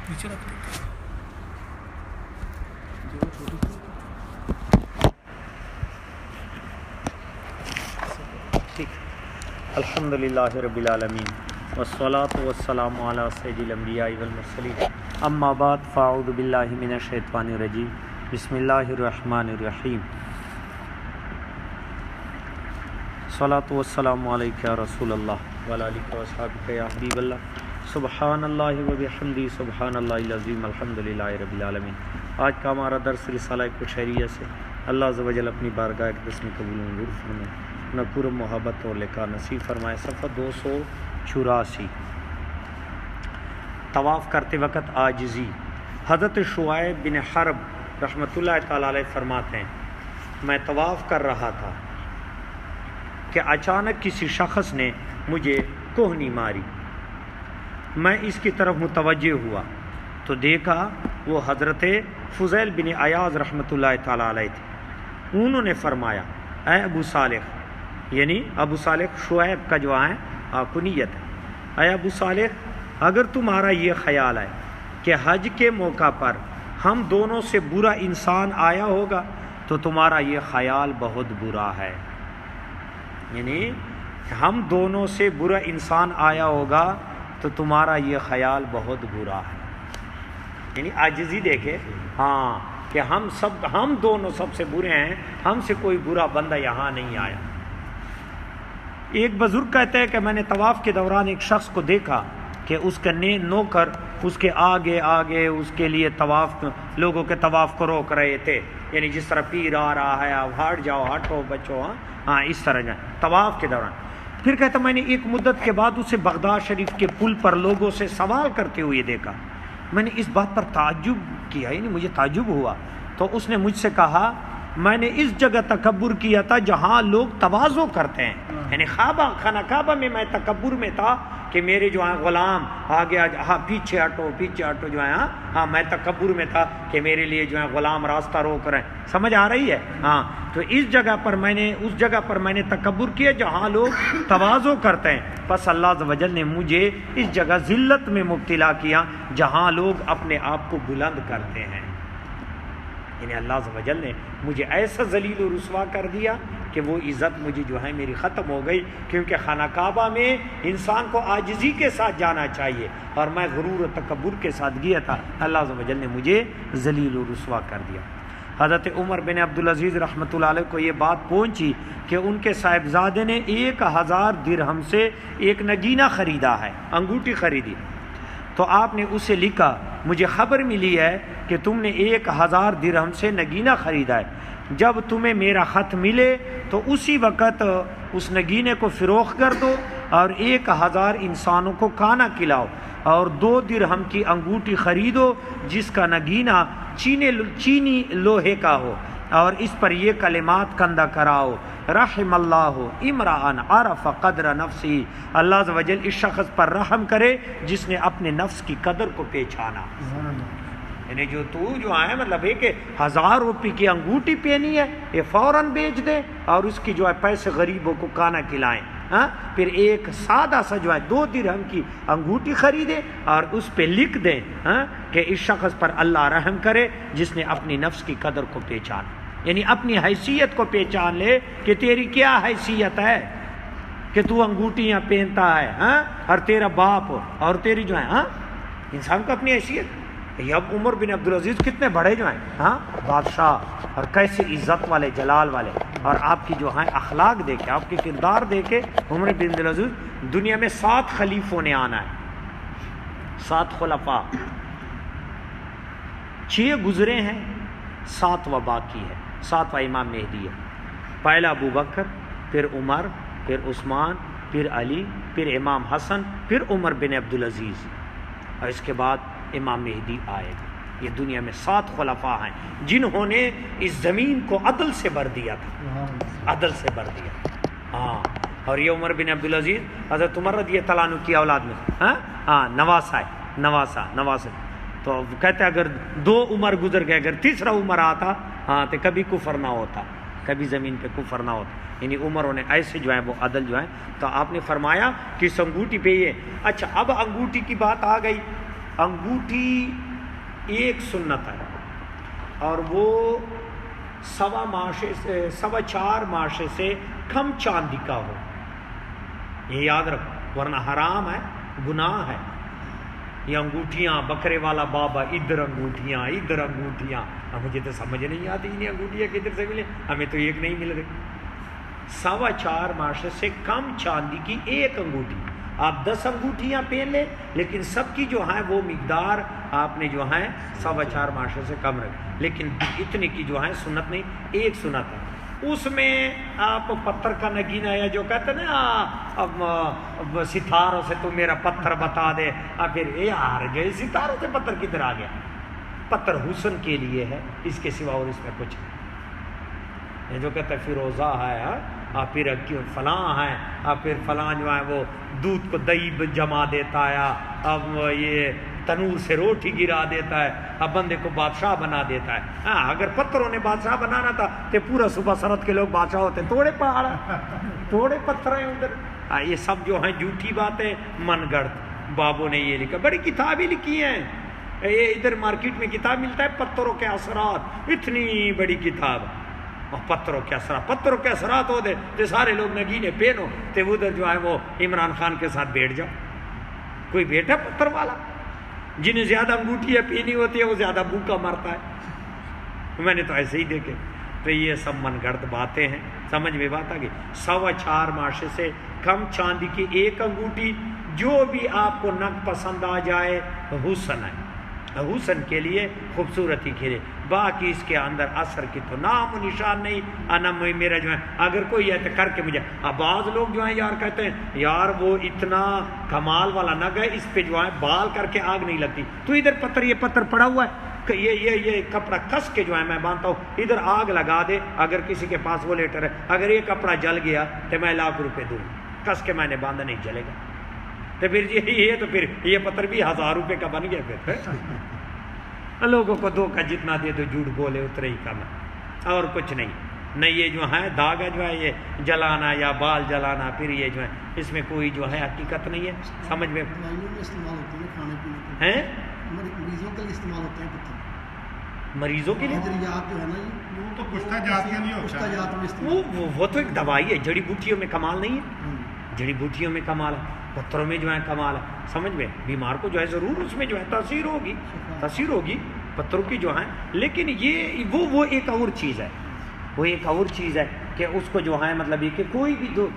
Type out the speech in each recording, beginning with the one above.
نیچے رکھ دیتے ٹھیک. الحمدللہ رب العالمین والصلاة والسلام علی سید الانبیاء والمرسلین اما بعد فاعوذ باللہ من الشیطان الرجیم بسم اللہ الرحمن الرحیم. صلاۃ والسلام علیک یا رسول اللہ وعلی آلک و اصحابک یا حبیب اللہ. سبحان اللہ و بحمدہ سبحان اللہ العظیم الحمدللہ رب العالمین. آج کا ہمارا درس رسالہ کشیریہ سے. اللہ عز و جل اپنی بارگاہ اقدس میں قبول منظور فرمائے، نہ پورا محبت اور لقاء نصیب فرمائے. صفحہ 284. طواف کرتے وقت عاجزی. حضرت شعیب بن حرب رحمۃ اللہ تعالیٰ علیہ فرماتے ہیں، میں طواف کر رہا تھا کہ اچانک کسی شخص نے مجھے کوہنی ماری. میں اس کی طرف متوجہ ہوا تو دیکھا وہ حضرت فضیل بن عیاض رحمۃ اللہ تعالیٰ علیہ تھے. انہوں نے فرمایا، اے ابو صالح، یعنی ابو صالح شعیب کا جو ہے کنیت ہے، اے ابو صالح، اگر تمہارا یہ خیال ہے کہ حج کے موقع پر ہم دونوں سے برا انسان آیا ہوگا تو تمہارا یہ خیال بہت برا ہے. یعنی ہم دونوں سے برا انسان آیا ہوگا تو تمہارا یہ خیال بہت برا ہے. یعنی عاجزی دیکھے، ہاں، کہ ہم دونوں سب سے برے ہیں، ہم سے کوئی برا بندہ یہاں نہیں آیا. ایک بزرگ کہتے ہیں کہ میں نے طواف کے دوران ایک شخص کو دیکھا کہ اس کا نوکر اس کے آگے آگے اس کے لیے لوگوں کے طواف کو روک رہے تھے. یعنی جس طرح پیر آ رہا ہے، اب ہٹ جاؤ، ہٹو بچو، ہاں اس طرح جائیں طواف کے دوران. پھر کہتا میں نے ایک مدت کے بعد اسے بغداد شریف کے پل پر لوگوں سے سوال کرتے ہوئے دیکھا. میں نے اس بات پر تعجب کیا، یعنی مجھے تعجب ہوا. تو اس نے مجھ سے کہا، میں نے اس جگہ تکبر کیا تھا جہاں لوگ تواضع کرتے ہیں. یعنی خانہ کعبہ میں تکبر میں تھا کہ میرے جو ہیں غلام آگے ہاں پیچھے ہٹو جو ہے، ہاں میں تکبر میں تھا کہ میرے لیے جو ہے غلام راستہ روک رہے ہیں. سمجھ آ رہی ہے؟ ہاں. تو اس جگہ پر میں نے تکبر کیا جہاں لوگ تواضع کرتے ہیں. پس اللہ عز و جل نے مجھے اس جگہ ذلت میں مبتلا کیا جہاں لوگ اپنے آپ کو بلند کرتے ہیں. یعنی اللہ عز و جل نے مجھے ایسا ذلیل و رسوا کر دیا کہ وہ عزت مجھے جو ہے میری ختم ہو گئی، کیونکہ خانہ کعبہ میں انسان کو عاجزی کے ساتھ جانا چاہیے، اور میں غرور و تکبر کے ساتھ گیا تھا. اللہ عز و جل نے مجھے ذلیل و رسوا کر دیا. حضرت عمر بن عبدالعزیز رحمۃ اللہ علیہ کو یہ بات پہنچی کہ ان کے صاحبزادے نے 1000 درہم سے ایک نگینہ خریدا ہے، انگوٹھی خریدی. تو آپ نے اسے لکھا، مجھے خبر ملی ہے کہ تم نے 1000 درہم سے نگینہ خریدا ہے. جب تمہیں میرا خط ملے تو اسی وقت اس نگینے کو فروخت کر دو اور 1000 انسانوں کو کھانا کھلاؤ، اور 2 درہم کی انگوٹھی خریدو جس کا نگینہ چینی لوہے کا ہو، اور اس پر یہ کلمات کندہ کراؤ، رحم اللہ امرأن عرف قدر نفسی. اللہ عز و جل اس شخص پر رحم کرے جس نے اپنے نفس کی قدر کو پہچانا. یعنی جو ہے مطلب ہے کہ 1000 روپے کی انگوٹھی پہنی ہے، یہ فوراً بیچ دیں اور اس کی جو ہے پیسے غریبوں کو کھانا کھلائیں. ہاں، پھر ایک سادہ سا جو ہے 2 درہم کی انگوٹھی خریدیں اور اس پہ لکھ دیں کہ اس شخص پر اللہ رحم کرے جس نے اپنی نفس کی قدر کو پہچانا. یعنی اپنی حیثیت کو پہچان لے کہ تیری کیا حیثیت ہے کہ تو انگوٹھیاں پہنتا ہے، اور تیرا باپ اور تیری جو ہے انسان کو اپنی حیثیت. یہ اب عمر بن عبدالعزیز کتنے بڑے جو ہیں بادشاہ، اور کیسے عزت والے جلال والے، اور آپ کی جو ہیں اخلاق دیکھے، آپ کی کردار دیکھے. عمر بن عبدالعزیز دنیا میں 7 خلیفوں نے آنا ہے، 7 خلفاء، 6 گزرے ہیں، 7واں باقی ہے، 7واں امام مہدی ہے. پہلا ابو بکر، پھر عمر، پھر عثمان، پھر علی، پھر امام حسن، پھر عمر بن عبدالعزیز، اور اس کے بعد امام مہدی آئے گا. یہ دنیا میں 7 خلفاء ہیں جنہوں نے اس زمین کو عدل سے بھر دیا تھا، عدل سے بھر دیا. ہاں، اور یہ عمر بن عبدالعزیز حضرت عمر رضی اللہ عنہ کی اولاد میں نواسا. تو کہتے اگر 2 عمر گزر گئے، اگر تیسرا عمر آتا تو کبھی کفر نہ ہوتا، کبھی زمین پہ کفر نہ ہوتا. یعنی عمروں نے ایسے جو ہے وہ عدل جو ہے. تو آپ نے فرمایا کہ اس انگوٹھی پہ یہ. اچھا، اب انگوٹھی کی بات آ گئی انگوٹھی ایک سنت ہے اور وہ 4.25 ماشے سے کم چاندی کا ہو، یہ یاد رکھو، ورنہ حرام ہے، گناہ ہے۔ یہ انگوٹھیاں بکرے والا بابا، ادھر انگوٹھیاں ادھر انگوٹھیاں، اب مجھے تو سمجھ نہیں آتی انہیں انگوٹھیاں کدھر سے ملے، ہمیں تو ایک نہیں مل رہی۔ 4.25 ماشے سے کم چاندی کی ایک انگوٹھی، آپ 10 انگوٹھیاں پہن لیں لیکن سب کی جو ہے وہ مقدار آپ نے جو ہے 4.25 ماشے سے کم رکھ، لیکن اتنے کی جو ہے سنت نہیں، ایک سنت ہے۔ اس میں آپ پتھر کا نگینہ یا جو کہتے ہیں نا اب ستاروں سے تو میرا پتھر بتا دے، اور پھر یار جو ستاروں سے پتھر کدھر آ گیا؟ پتھر حسن کے لیے ہے، اس کے سوا اور اس میں کچھ نہیں۔ یہ جو کہتے ہیں فیروزہ ہے، اور پھر فلاں ہے، اور پھر فلاں جو ہے وہ دودھ کو دہی جما دیتا ہے، اب یہ تنور سے روٹی گرا دیتا ہے، اب بندے کو بادشاہ بنا دیتا ہے۔ ہاں اگر پتھروں نے بادشاہ بنانا تھا تو پورا صبح سرد کے لوگ بادشاہ ہوتے، توڑے پہاڑ توڑے پتھر ہیں ادھر۔ یہ سب جو ہیں جھوٹی باتیں، من گڑھ بابوں نے یہ لکھا، بڑی کتابیں لکھی ہیں۔ یہ ادھر مارکیٹ میں کتاب ملتا ہے پتھروں کے اثرات، اتنی بڑی کتاب، اور پتھروں کے اثرات ہوتے تو سارے لوگ نگینے پہنو تو ادھر جو ہے وہ عمران خان کے ساتھ بیٹھ جاؤ۔ کوئی بیٹھا پتھر والا؟ جنہیں زیادہ انگوٹھیاں پینی ہوتی ہے وہ زیادہ بھوکا مرتا ہے، میں نے تو ایسے ہی دیکھے۔ تو یہ سب من گڑھ باتیں ہیں، سمجھ میں بات آ گئی۔ 4.25 ماشے سے کم چاندی کی ایک انگوٹھی، جو بھی آپ کو نگ پسند آ جائے، حسن ہے، حسن کے لیے، خوبصورتی کے لیے، باقی اس کے اندر اثر کی تو نام و نشان نہیں۔ میرا جو ہے اگر کوئی ہے تو کر کے مجھے، اب بعض لوگ جو ہیں یار کہتے ہیں یار وہ اتنا کمال والا نگ ہے، اس پہ جو ہے بال کر کے آگ نہیں لگتی، تو ادھر پتھر، یہ پتھر پڑا ہوا ہے، یہ کپڑا کس کے جو ہے میں باندھتا ہوں، ادھر آگ لگا دے، اگر کسی کے پاس وہ لیٹر ہے، اگر یہ کپڑا جل گیا تو میں 1,00,000 روپے دوں، کس کے میں نے باندھا نہیں جلے گا، تو پھر یہ تو پھر یہ پتھر بھی 1,000 روپے کا بن گیا پھر۔ لوگوں کو دھوکہ جتنا دے دو، جھوٹ بولے اتنا ہی کم ہے، اور کچھ نہیں۔ نہ یہ جو ہے داغا جو ہے یہ جلانا یا بال جلانا، پھر یہ جو ہے اس میں کوئی جو ہے حقیقت نہیں ہے، سمجھ میں ہیں؟ مریضوں کے لیے استعمال ہوتے ہیں پتھر، مریضوں کے لیے ادویات جو ہے نا، وہ تو پشتہ جات کے لیے ہوتا ہے، وہ تو ایک دوائی ہے، جڑی بوٹیوں میں کمال نہیں ہے، جڑی بوٹیوں میں کمال ہے، پتھروں میں جو ہے کمال ہے، سمجھ میں؟ بیمار کو جو ہے ضرور اس میں جو ہے تاثیر ہوگی پتھروں کی جو ہے، لیکن یہ وہ ایک اور چیز ہے، وہ ایک اور چیز ہے کہ اس کو جو ہے مطلب یہ کہ کوئی بھی جو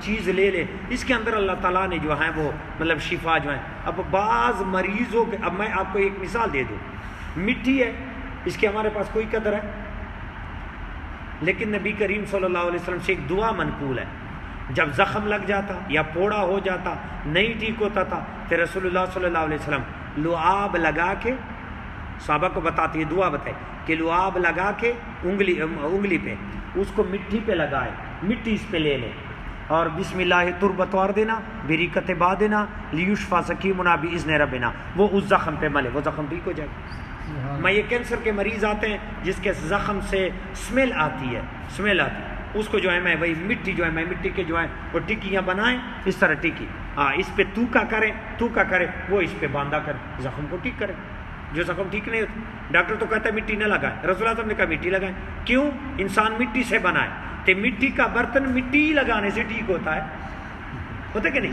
چیز لے لے، اس کے اندر اللہ تعالیٰ نے جو ہے وہ مطلب شفا جو ہے۔ اب بعض مریضوں کے، اب میں آپ کو ایک مثال دے دوں، مٹی ہے، اس کی ہمارے پاس کوئی قدر ہے، لیکن نبی کریم صلی اللہ علیہ وسلم سے ایک دعا منقول ہے، جب زخم لگ جاتا یا پوڑا ہو جاتا، نہیں ٹھیک ہوتا تھا، تو رسول اللہ صلی اللہ علیہ وسلم لعاب لگا کے، صحابہ کو بتاتی ہے دعا بتائے کہ لعاب لگا کے انگلی پہ اس کو مٹی پہ لگائے، مٹی اس پہ لے لے اور بسم اللہ تربتوار دینا، بریکت با دینا، لیشفا سکیمنا باذن ربنا، وہ اس زخم پہ ملے، وہ زخم ٹھیک ہو جائے گا۔ میں یہ کینسر کے مریض آتے ہیں جس کے زخم سے اسمیل آتی ہے، اس کو جو ہے میں وہی مٹی جو ہے میں مٹی کے جو ہے وہ ٹکیاں بنائیں، اس طرح ٹکی، اس پہ توکا کرے، وہ اس پہ باندھا کر زخم کو ٹھیک کرے۔ جو زخم ٹھیک نہیں ہوتا، ڈاکٹر تو کہتا ہے مٹی نہ لگائے، رسول اللہ صلی اللہ علیہ وسلم نے کہا مٹی لگائیں، کیوں؟ انسان مٹی سے بنا ہے، تو مٹی کا برتن مٹی لگانے سے ٹھیک ہوتا ہے کہ نہیں؟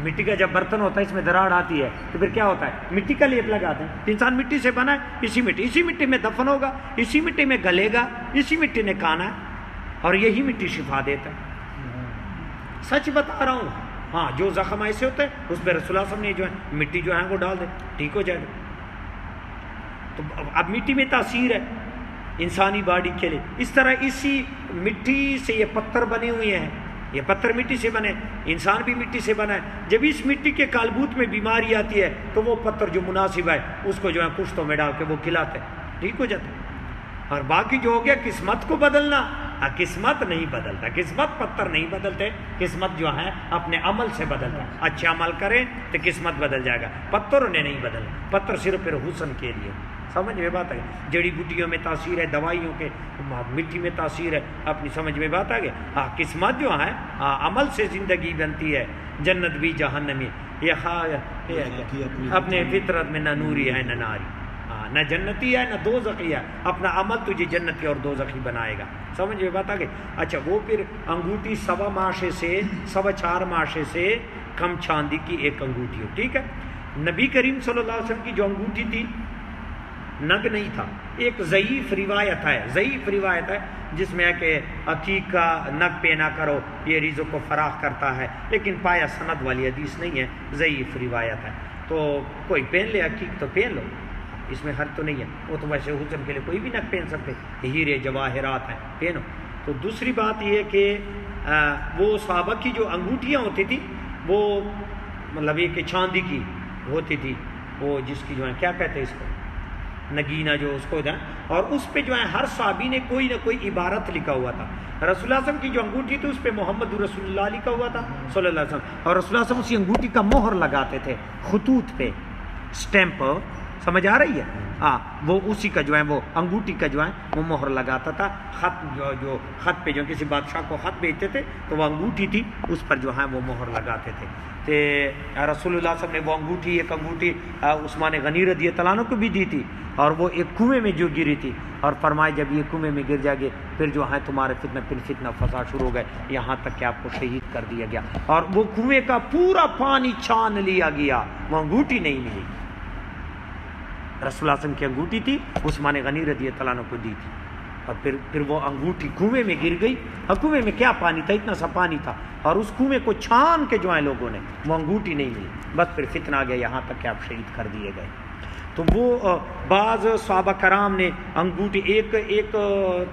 مٹی کا جب برتن ہوتا ہے اس میں دراڑ آتی ہے تو پھر کیا ہوتا ہے؟ مٹی کا لیپ لگاتے ہیں، انسان مٹی سے بنا ہے، اسی مٹی میں دفن ہوگا، اسی مٹی میں گلے گا، اسی مٹی نے کھانا ہے، اور یہی مٹی شفا دیتا ہے، سچ بتا رہا ہوں۔ ہاں جو زخم ایسے ہوتے ہیں اس پہ رسول اللہ صلی اللہ علیہ وسلم نے جو ہے مٹی جو ہے وہ ڈال دے، ٹھیک ہو جائے گا۔ تو اب مٹی میں تاثیر ہے انسانی باڈی کے لیے، اس طرح اسی مٹی سے یہ پتھر بنے ہوئے ہیں، یہ پتھر مٹی سے بنے، انسان بھی مٹی سے بنا ہے۔ جب اس مٹی کے کالبوت میں بیماری آتی ہے تو وہ پتھر جو مناسب ہے اس کو جو ہے پشتوں میں ڈال کے وہ کھلاتے ہیں، ٹھیک ہو جاتا ہے۔ اور باقی جو ہو گیا قسمت کو بدلنا، قسمت نہیں بدلتا، قسمت پتھر نہیں بدلتے، قسمت جو ہے اپنے عمل سے بدلتا ہے. اچھے عمل کریں تو قسمت بدل جائے گا. پتھر نے نہیں بدلنا، پتھر صرف پھر حسن کے لیے. سمجھ میں بات ہے؟ جڑی بوٹیوں میں تاثیر ہے، دوائیوں کے، مٹی میں تاثیر ہے، اپنی سمجھ میں بات آ گئی. ہاں قسمت جو ہے عمل سے زندگی بنتی ہے. جنت بھی جہنمی، یہ اپنے فطرت میں نہ نوری ہے نہ ناری. نہ جنتی ہے نہ دوزخی ہے، اپنا عمل تجھے جنتی اور دوزخی بنائے گا. سمجھ میں بات آ گئی. اچھا وہ پھر انگوٹھی 1.25 ماشے سے 4.25 ماشے سے کم چاندی کی ایک انگوٹھی ہو. ٹھیک ہے. نبی کریم صلی اللہ علیہ وسلم کی جو انگوٹھی تھی نگ نہیں تھا. ایک ضعیف روایت ہے جس میں ہے کہ عقیق کا نگ پہنا کرو یہ رزق کو فراخ کرتا ہے، لیکن پایا سند والی حدیث نہیں ہے، ضعیف روایت ہے. تو کوئی پہن لے عقیق تو پہن لو، اس میں حرج تو نہیں ہے. وہ تو ویسے حسن کے لیے کوئی بھی نگ پہن سکتے، ہیرے جواہرات ہیں پہنو. تو دوسری بات یہ کہ وہ صحابہ کی جو انگوٹھیاں ہوتی تھی وہ مطلب یہ کہ چاندی کی ہوتی تھی، وہ جس کی جو ہے کیا کہتے ہیں اس کو، نگینہ جو اس کو ہے. اور اس پہ جو ہے ہر صحابی نے کوئی نہ کوئی عبارت لکھا ہوا تھا. رسول اللہ صلی اللہ علیہ وسلم کی جو انگوٹھی تھی اس پہ محمد رسول اللہ لکھا ہوا تھا صلی اللہ علیہ وسلم. اور رسول اللہ صلی اللہ علیہ وسلم اسی انگوٹھی کا مہر لگاتے تھے خطوط پہ، اسٹیمپ. سمجھ آ رہی ہے؟ ہاں وہ اسی کا جو ہے وہ انگوٹھی کا جو ہے وہ مہر لگاتا تھا. خط جو خط پہ جو کسی بادشاہ کو خط بھیجتے تھے تو وہ انگوٹھی تھی اس پر جو ہے وہ مہر لگاتے تھے. تو رسول اللہ صلی اللہ علیہ وسلم نے وہ انگوٹھی ایک انگوٹھی عثمان غنی رضی اللہ عنہ کو بھی دی تھی، اور وہ ایک کنویں میں جو گری تھی، اور فرمائے جب یہ کنویں میں گر جائے گے پھر جو ہے تمہارے فتنہ فساد شروع ہو گئے، یہاں تک کہ آپ کو شہید کر دیا گیا. اور وہ کنویں کا پورا پانی چھان لیا گیا، وہ انگوٹھی نہیں ملی. رسول اللہ صلی اللہ علیہ وسلم کی انگوٹھی تھی، عثمان غنی رضی اللہ عنہ کو دی تھی. اور پھر وہ انگوٹھی کنویں میں گر گئی. اور کنویں میں کیا پانی تھا، اتنا سا پانی تھا، اور اس کنویں کو چھان کے جو ہے لوگوں نے وہ انگوٹھی نہیں ملی. بس پھر فتنہ آ گیا، یہاں تک کہ آپ شہید کر دیے گئے. تو وہ بعض صحابہ کرام نے انگوٹھی، ایک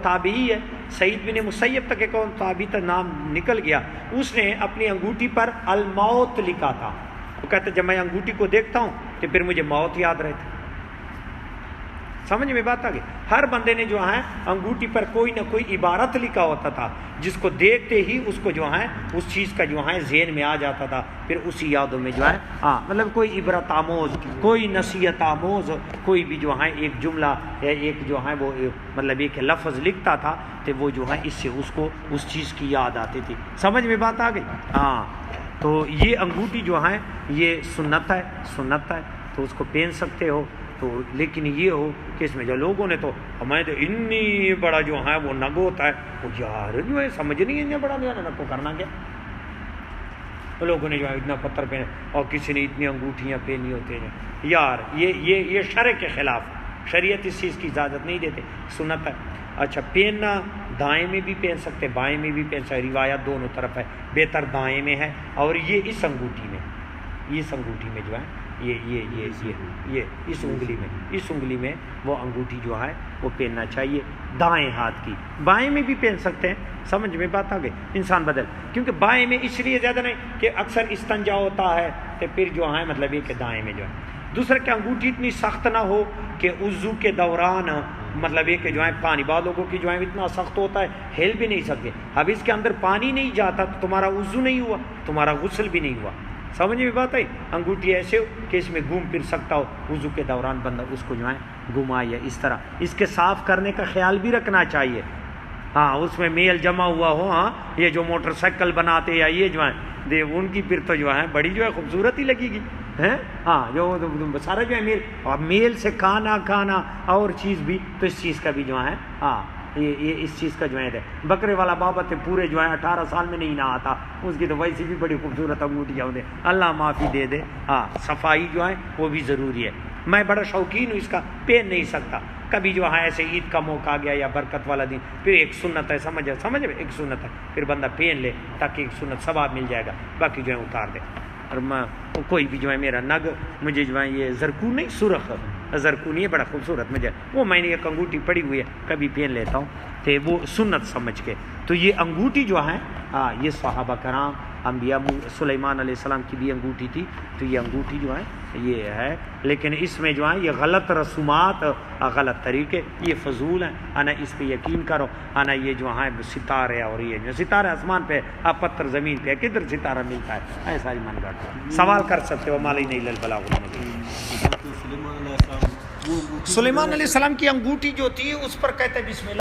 تابعی ہے سعید بن مسیب تک ایک تابعی تک نام نکل گیا، اس نے اپنی انگوٹھی پر الموت لکھا تھا. وہ کہتے جب میں انگوٹھی کو دیکھتا ہوں تو پھر مجھے موت یاد رہتی. سمجھ میں بات آ گئی. ہر بندے نے جو ہے انگوٹھی پر کوئی نہ کوئی عبارت لکھا ہوتا تھا، جس کو دیکھتے ہی اس کو جو ہے اس چیز کا جو ہے ذہن میں آ جاتا تھا، پھر اسی یادوں میں جو ہے مطلب کوئی عبرت آموز، کوئی نصیحت آموز، کوئی بھی جو ہے ایک جملہ یا ایک جو ہے وہ مطلب ایک لفظ لکھتا تھا تو وہ جو ہے اس سے اس کو اس چیز کی یاد آتی تھی. سمجھ میں بات آ گئی. تو یہ انگوٹھی جو ہے یہ سنت ہے تو اس کو پہن سکتے ہو. تو لیکن یہ ہو کہ اس میں جو لوگوں نے تو ہمیں تو اتنی بڑا جو ہے وہ نگ ہوتا ہے، وہ یار جو ہے سمجھ نہیں اتنا بڑا جو ہے نگ کو کرنا کیا. تو لوگوں نے جو ہے اتنا پتھر پہنے، اور کسی نے اتنی انگوٹھیاں پہنی ہوتے ہیں. یار یہ شرع کے خلاف، شریعت اس چیز کی اجازت نہیں دیتے، سنت ہے. اچھا پہننا دائیں میں بھی پہن سکتے، بائیں میں بھی پہن سکتے، روایت دونوں طرف ہے. بہتر دائیں میں ہے، اور یہ اس انگوٹھی میں جو ہے یہ اس انگلی میں وہ انگوٹھی جو ہے وہ پہننا چاہیے دائیں ہاتھ کی. بائیں میں بھی پہن سکتے ہیں. سمجھ میں بات آ گئی. انسان بدل، کیونکہ بائیں میں اس لیے زیادہ نہیں کہ اکثر استنجا ہوتا ہے تو پھر جو ہے مطلب یہ کہ دائیں میں جو ہے. دوسرا کہ انگوٹھی اتنی سخت نہ ہو کہ وضو کے دوران مطلب یہ کہ جو ہے پانی، بعض لوگوں کی جو ہے اتنا سخت ہوتا ہے ہل بھی نہیں سکتے. اب اس کے اندر پانی نہیں جاتا تو تمہارا وضو نہیں ہوا، تمہارا غسل بھی نہیں ہوا. سمجھ میں بات آئی. انگوٹھی ایسے ہو کہ اس میں گھوم پھر سکتا ہو، وضو کے دوران بندہ اس کو جو ہے گھمائے یا اس طرح. اس کے صاف کرنے کا خیال بھی رکھنا چاہیے. اس میں میل جمع ہوا ہو. یہ جو موٹر سائیکل بناتے یا یہ جو ہے ان کی پھر تو جو ہے بڑی جو ہے خوبصورت ہی لگے گی. جو سارا جو ہے میل سے کھانا اور چیز بھی، تو اس چیز کا بھی جو ہے یہ اس چیز کا جو ہے بکرے والا بابا تھے پورے جو ہے 18 سال میں نہیں نہ آتا، اس کی تو ویسی بھی بڑی خوبصورت انگوٹھیاں ہوتے. اللہ معافی دے دے. صفائی جو ہے وہ بھی ضروری ہے. میں بڑا شوقین ہوں اس کا، پہن نہیں سکتا. کبھی جو ہے ایسے عید کا موقع آ گیا یا برکت والا دن، پھر ایک سنت ہے، سمجھ ایک سنت ہے، پھر بندہ پہن لے تاکہ ایک سنت ثواب مل جائے گا، باقی جو ہے اتار دے. اور کوئی بھی جو ہے میرا نگ مجھے جو ہے یہ زرکو نہیں سرخ زرکونی ہے، بڑا خوبصورت مجھے وہ میں نے ایک انگوٹھی پڑی ہوئی ہے کبھی پہن لیتا ہوں تو وہ سنت سمجھ کے. تو یہ انگوٹھی جو ہیں یہ صحابہ کرام انبیاء سلیمان علیہ السلام کی بھی انگوٹھی تھی. تو یہ انگوٹھی جو ہے یہ ہے، لیکن اس میں جو ہے یہ غلط رسومات غلط طریقے یہ فضول ہیں. انا اس پہ یقین کرو. انا یہ جو ہیں ستارے اور یہ جو ستارے آسمان پہ پتھر زمین پہ کدھر ستارہ ملتا ہے ایسا ہی من کرتا. سوال کر سکتے ہو مالی نہیں البلاغ المبین. سلیمان علیہ السلام کی انگوٹھی جو تھی اس پر کہتے بسم اللہ